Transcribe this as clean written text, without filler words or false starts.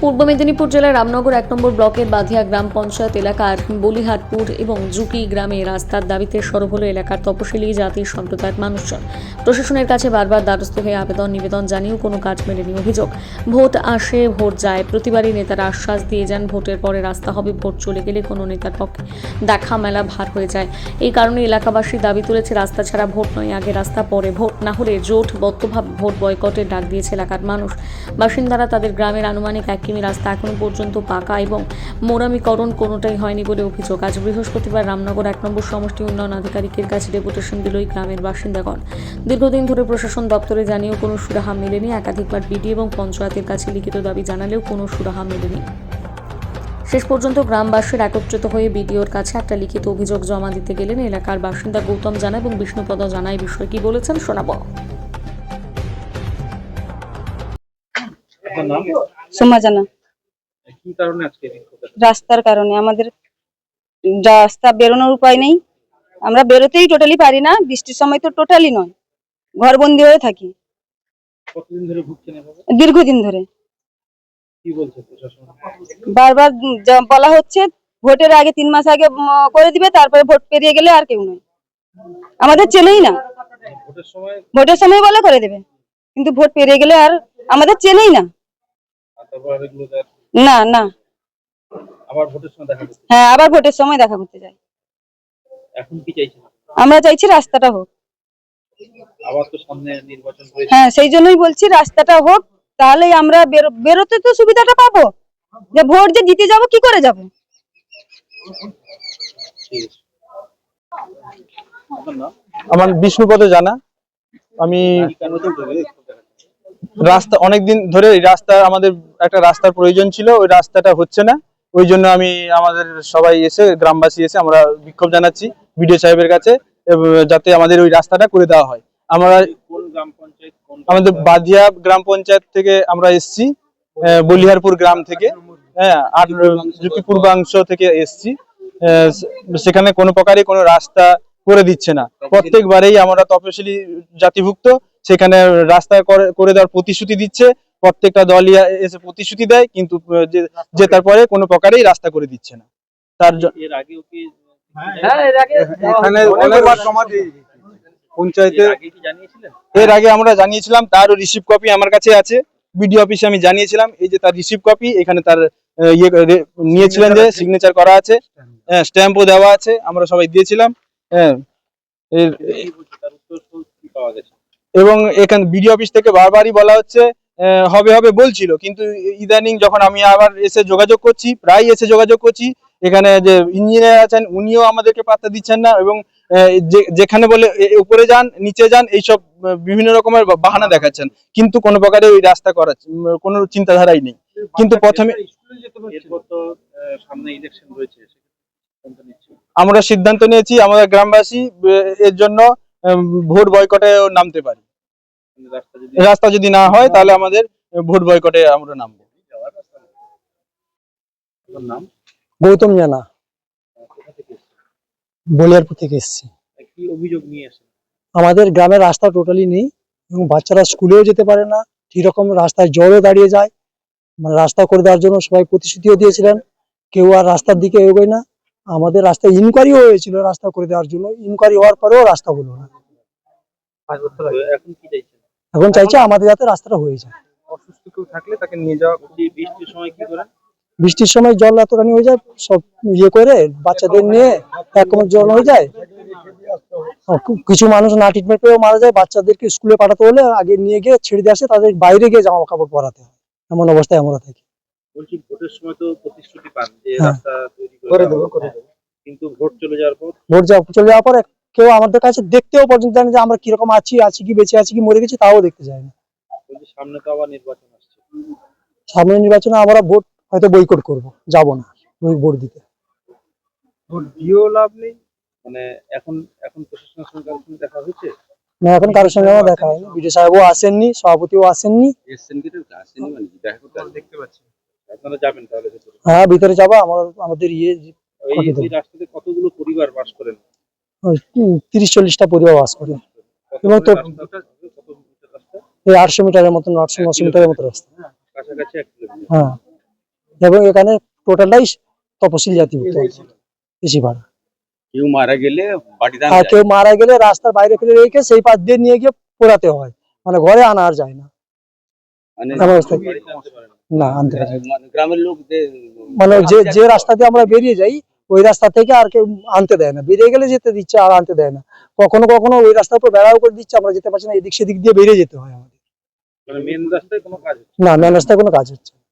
পূর্ব মেদিনীপুর জেলার রামনগর ১ নম্বর ব্লকের বাধিয়া গ্রাম পঞ্চায়েত এলাকার বলিহাটপুর এবং জুকি গ্রামে রাস্তার দাবিতে সরব হলো এলাকার তপশিলি জাতি সম্প্রদায়ের মানুষজন। প্রশাসনের কাছে বারবার দ্বারস্থ হয়ে নিবেদন জানিয়েও কোনো কাজ মেলেনি। অভিযোগ, ভোট আসে ভোট যায়, প্রতিবারই নেতারা আশ্বাস দিয়ে যান ভোটের পরে রাস্তা হবে, ভোট চলে গেলে কোনো নেতার পক্ষে দেখা মেলা ভার হয়ে যায়। এই কারণে এলাকাবাসী দাবি তুলেছে রাস্তা ছাড়া ভোট নয়, আগে রাস্তা পরে ভোট, না হলে জোটবদ্ধভাবে ভোট বয়কটের ডাক দিয়েছে এলাকার মানুষ। বাসিন্দারা তাদের গ্রামের আনুমানিক 1 কিমি রাস্তা এখনো পর্যন্ত পাকা এবং মোরামিকরণ কোনোটাই হয়নি বলে অভিযোগ। আজ বৃহস্পতিবার রামনগর 1 নম্বর সমষ্টি উন্নয়ন আধিকারিকের কাছে ডেপুটেশন দিল এই গ্রামের বাসিন্দাগণ। দীর্ঘদিন ধরে প্রশাসন দপ্তরে জানিয়েও কোনো সুরাহা মেলেনি। একাধিকবার বিডি এবং পঞ্চায়েতের কাছে লিখিত দাবি জানালেও কোনো সুরাহা মেলেনি। শেষ পর্যন্ত গ্রামবাসীর একত্রিত হয়ে বিডিওর কাছে একটা লিখিত অভিযোগ জমা দিতে গেলেন এলাকার বাসিন্দা গৌতম জানা এবং বিষ্ণুপদ জানা। এই বিষয়ে কি বলেছেন শোনাবো। সোমা জানা। কি কারণে আজকে রাস্তার কারণে আমাদের রাস্তা বেরোনোর উপায় নেই, আমরা বেরোতেই টোটালি পারি না। বৃষ্টির সময় তো টোটালি নয়, ঘরবন্দি হয়ে থাকি। কতদিন ধরে ভুগছেন এভাবে? দীর্ঘদিন ধরে। কি বলছে প্রশাসন? বারবার বলা হচ্ছে ভোটের আগে 3 মাস আগে করে দিবে, তারপরে ভোট পেরিয়ে গেলে আর কেউ নয়, আমাদের চেনেই না। ভোটের সময় বলে করে দেবে, কিন্তু ভোট পেরিয়ে গেলে আর আমাদের চেনেই না। না না, আবার ভোটের সময় দেখা করতে? হ্যাঁ, আবার ভোটের সময় দেখা করতে যাই। এখন কি চাইছেন? আমরা চাইছি রাস্তাটা হোক। আবার তো সামনে নির্বাচন হয়েছে। হ্যাঁ, সেই জন্যই বলছি রাস্তাটা হোক, তাহলে আমরা বেরোতে তো সুবিধাটা পাবো। যে ভোট যে দিতে যাব কি করে যাব? আমার বিষ্ণুপদ জানা। আমি রাস্তা অনেকদিন ধরে রাস্তা আমাদের একটা রাস্তার প্রয়োজন ছিল, ওই রাস্তাটা হচ্ছে না। ওই জন্য আমি আমাদের সবাই এসে গ্রামবাসী এসে আমরা বিক্ষোভ জানাচ্ছি বিডিও সাহেবের কাছে, যাতে আমাদের ওই রাস্তাটা করে দেওয়া হয়। আমরা আমাদের বাধিয়া গ্রাম পঞ্চায়েত থেকে আমরা এসছি, বলিহারপুর গ্রাম থেকে, হ্যাঁ, আর পূর্বাংশ থেকে এসছি। সেখানে কোনো প্রকারই কোনো রাস্তা করে দিচ্ছে না। প্রত্যেকবারেই আমরা তপশিলি জাতিভুক্ত, সেখানে রাস্তা করে দেওয়ার প্রতিশ্রুতি দিচ্ছে। প্রত্যেকটা দলই এসে প্রতিশ্রুতি দেয়, কিন্তু জেতার পরে কোনো প্রকারেই রাস্তা করে দিচ্ছে না। তার এখানে অনেকবার পঞ্চায়েতে এর আগে আমরা জানিয়েছিলাম, তারও রিসিভ কপি আমার কাছে আছে। বিডিও অফিসে আমি জানিয়েছিলাম, এই যে তার রিসিভ কপি, এখানে তার নিয়েছিলেন যে সিগনেচার করা আছে, স্ট্যাম্পও দেওয়া আছে, আমরা সবাই দিয়েছিলাম। হ্যাঁ, এবং এখানে বিডিও অফিস থেকে বারবারই বলা হচ্ছে হবে হবে বলছিল, কিন্তু ইদানিং যখন আমি আবার এসে যোগাযোগ করছি, প্রায় এসে যোগাযোগ করছি, এখানে যে ইঞ্জিনিয়ার আছেন উনিও আমাদেরকে পাত্তা দিচ্ছেন না, এবং যেখানে বলে উপরে যান নিচে যান এইসব বিভিন্ন রকমের বাহানা দেখাচ্ছেন, কিন্তু কোনো প্রকারে ওই রাস্তা করার কোনো চিন্তাধারাই নেই। কিন্তু প্রথমে আমরা সিদ্ধান্ত নিয়েছি আমরা গ্রামবাসী এর জন্য ভোট বয়কটে নামতে পারি। রাস্তা যদি না হয় তাহলে আমাদের ভোট বয়কটে আমরা নামবো। গৌতম জানা, বলিয়ারপুর থেকে এসেছি। কি অভিযোগ নিয়ে আসেন? আমাদের গ্রামের রাস্তা টোটালি নেই, এবং বাচ্চারা স্কুলেও যেতে পারে না, ঠিক রকম রাস্তায় জলও দাঁড়িয়ে যায়। মানে রাস্তা করে দেওয়ার জন্য সবাই প্রতিশ্রুতিও দিয়েছিলেন, কেউ আর রাস্তার দিকে এগোয় না। আমাদের রাস্তায় ইনকোয়ারিও হয়েছিল রাস্তা করে দেওয়ার জন্য, ইনকোয়ারি হওয়ার পরেও রাস্তা হলো না। এখন কি চাইছেন? এখন চাইছে আমাদের যাতে রাস্তাটা হয়ে যায়। অসুস্থ কেউ থাকলে তাকে নিয়ে যাওয়া। বৃষ্টির সময় কি করেন? বৃষ্টির সময় জল এতখানি হয়ে যায়, সব ইয়ে করে বাচ্চাদের নিয়ে এক কোমর জল হয়ে যায়। কিছু মানুষ না ট্রিটমেন্ট পেয়েও মারা যায়। বাচ্চাদেরকে স্কুলে পাঠাতে হলে আগে নিয়ে গিয়ে ছেড়ে দিয়ে আসে, তাদের বাইরে গিয়ে জামা কাপড় পরাতে হয়, এমন অবস্থায় আমরা থাকি। বলছি ভোটের সময় তো প্রতিশ্রুতি পান যে রাস্তা তৈরি করে দেব, কিন্তু ভোট চলে যাওয়ার পর কেউ আমাদের কাছে দেখতেও পর্যন্ত জানে যে আমরা কিরকম আছি কি বেঁচে আছি কি মরে গেছি তাও দেখতে যায় না। সামনে তো আবার নির্বাচন আসছে, সামনে নির্বাচনে আমরা ভোট হয়তো বয়কট করব, যাব না ভোট দিতে। ভোট দিয়েও লাভ নেই, মানে এখন প্রশাসনের সঙ্গে দেখা হয়েছে না, এখন কারোর সঙ্গে আমার দেখা হয়নি। বিডিও সাহেবও আসেননি, সভাপতিও আসেননি। দেখতে পাচ্ছি আপনারা যাবেন তাহলে ভিতরে? হ্যাঁ, ভিতরে যাবো। আমাদের এই রাস্তাতে কতগুলো পরিবার বাস করেন? 30-40টা পরিবার বাস করে, এবং তো 800 মিটারের মতন, 800-900 মিটারের মতো রাস্তা। কাছাকাছি 1 কিলোমিটার। হ্যাঁ, এবং এখানে টোটালটাই তপশিলি জাতিভুক্ত বেশি ভাড়া। কেউ মারা গেলে বাড়িতে আর কেউ মারা গেলে রাস্তার বাইরে ফেলে রেখে সেই পাশ দিয়ে নিয়ে গিয়ে পোড়াতে হয়, মানে ঘরে আনা আর যায় না। না আনতে পারে না। গ্রামের লোক মানে যে রাস্তা দিয়ে আমরা বেরিয়ে যাই ওই রাস্তা থেকে আর কেউ আনতে দেয় না, বেরিয়ে গেলে যেতে দিচ্ছে আর আনতে দেয় না। কখনো কখনো ওই রাস্তার উপর বেড়াও করে দিচ্ছে, আমরা যেতে পারছি না, এদিক সেদিক দিয়ে বেরিয়ে যেতে হয় আমাদের। মেন রাস্তায় কোনো কাজ না মেন রাস্তায় কোনো কাজ হচ্ছে না।